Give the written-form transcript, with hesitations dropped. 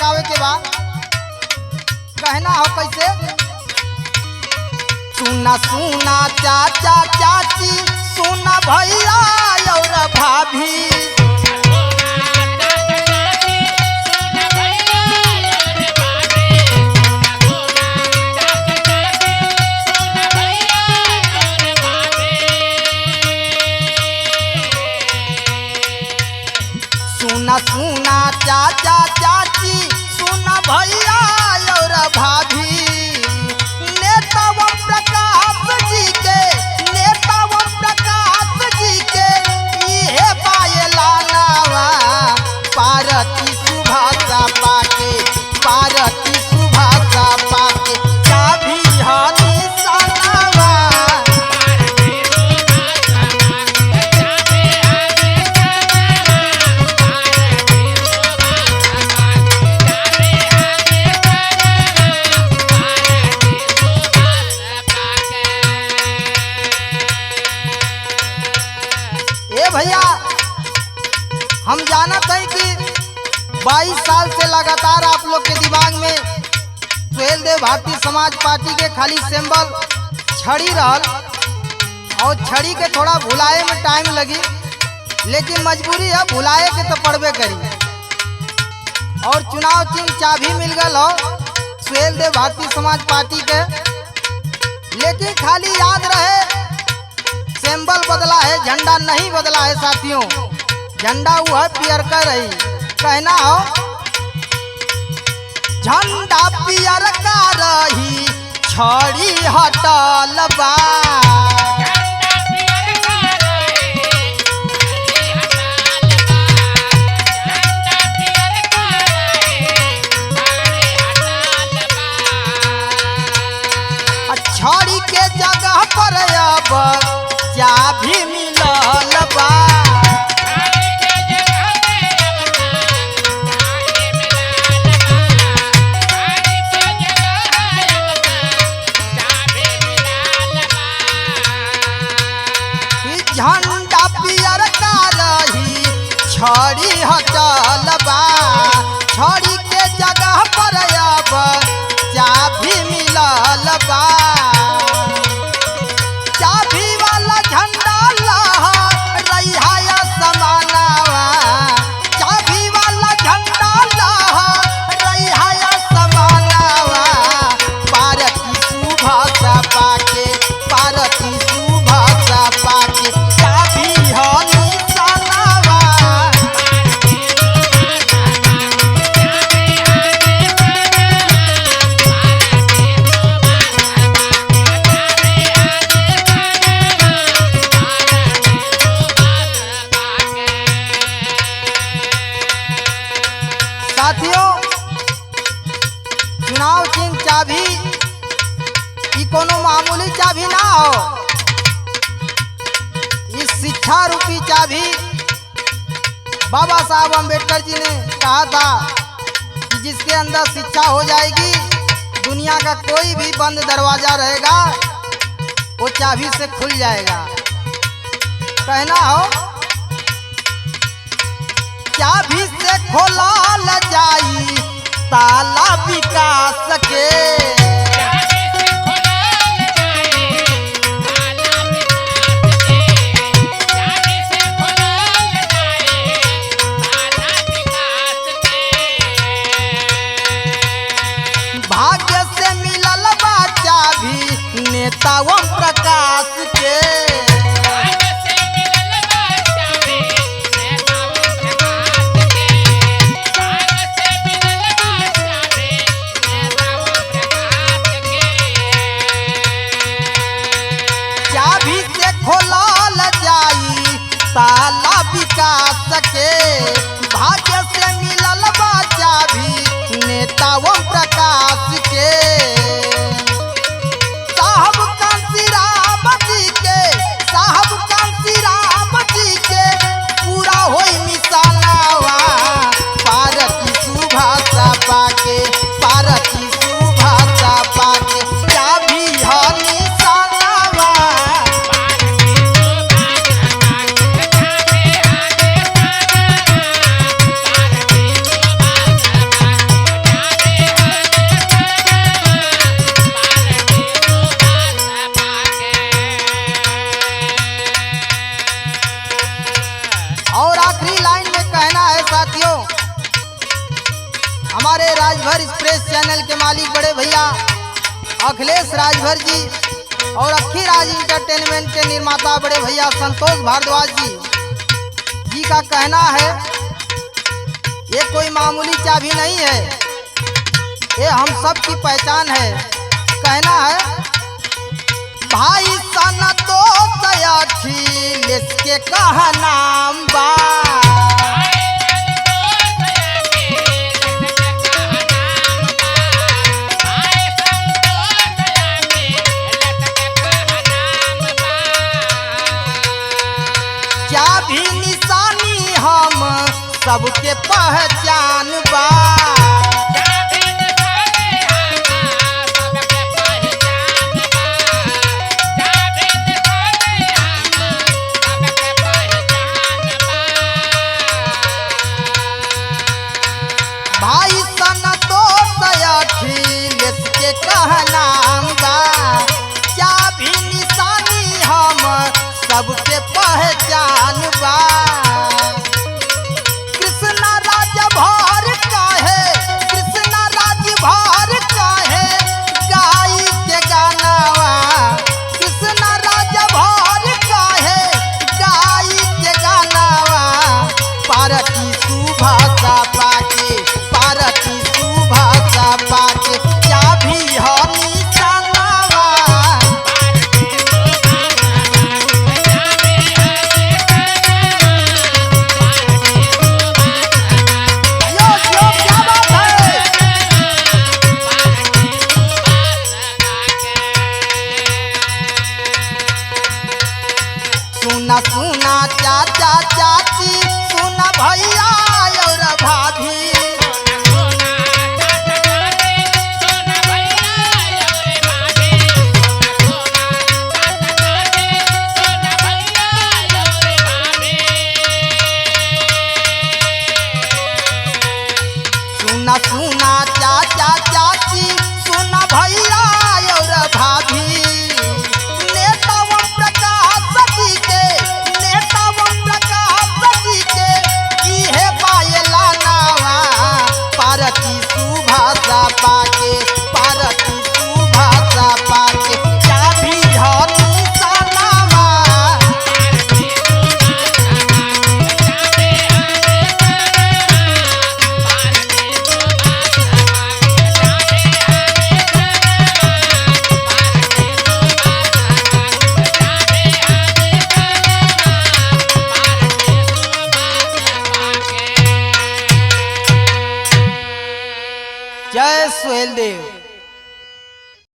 बतावे के बाद कहना हो कैसे। सुना सुना चाचा चाची, सुना भैया और भाभी, सुना सुना चाचा चाची, सुना भैया और भाभी, नेता ओम प्रकाश जी के, नेता ओम प्रकाश जी के इहे पायला नावा, पारती सुभाषा पाके, पारती सुभाषा पाके चाभी हानि सनावा। भैया हम जानते हैं कि 22 साल से लगातार आप लोग के दिमाग में सुहेल देव भारतीय समाज पार्टी के खाली सिंबल छड़ी रहल, और छड़ी के थोड़ा भुलाए में टाइम लगी, लेकिन मजबूरी है, भुलाए के तो पड़बे करी। और चुनाव चिन्ह चाभी मिल गल हो सुहेल देव भारतीय समाज पार्टी के, लेकिन खाली याद रहे सिंबल बदला है, झंडा नहीं बदला है साथियों, झंडा वो है पियर का रही। कहना हो झंडा पियर का रही, छड़ी हटल बा, छड़ी के जगह पर अब चाभी मिलल बा, झंडा पियर का रही, छड़ी हटल बा, छड़ी के जगह पर अब चाभी मिलल बा। साथियों चुनाव चिन्ह चाभी ई कोनो मामूली चाभी ना हो, इस शिक्षा रूपी चाभी बाबा साहब अम्बेडकर जी ने कहा था कि जिसके अंदर शिक्षा हो जाएगी, दुनिया का कोई भी बंद दरवाजा रहेगा वो चाभी से खुल जाएगा। कहना हो चाभी से खोलल जाई ताला विकास के, भाग्य से मिलल बा चाभी नेता ओम प्रकाश के, कहना है साथियों, हमारे राजभर एक्सप्रेस चैनल के मालिक बड़े भैया अखिलेश राजभर जी और अखी राज इंटरटेनमेंट के निर्माता बड़े भैया संतोष भारद्वाज जी का कहना है, ये कोई मामूली चाबी नहीं है, ये हम सब की पहचान है। कहना है भाई सन तो अखिलेश के कहा नाम बा, क्या भी निशानी हम सबके पहचान बा। भाई सन तो अखिलेश के कहा नाम बा, क्या भी निशानी हम सबके पहचान बा। कृष्णा राजभर काहे, कृष्णा राजभर काहे गाई के गानावा, कृष्णा राजभर काहे गाई के गानावा। पारती सुभाषा पाके, पारती सुभाषा पाके क्या भी हो निशानावा। क्या बात है। सुना सुना चाचा चाची, सुना भैया और भाभी, सुना सुना चाचा चाची, सुना भैया और भाभी। नेता ओम प्रकाश जी के, नेता ओम प्रकाश जी के इहे पायला नावा। पारती सुभाषा पाके, पारती सुभाषा पाके क्या भी हो निशानावा। जय सुहेल देव।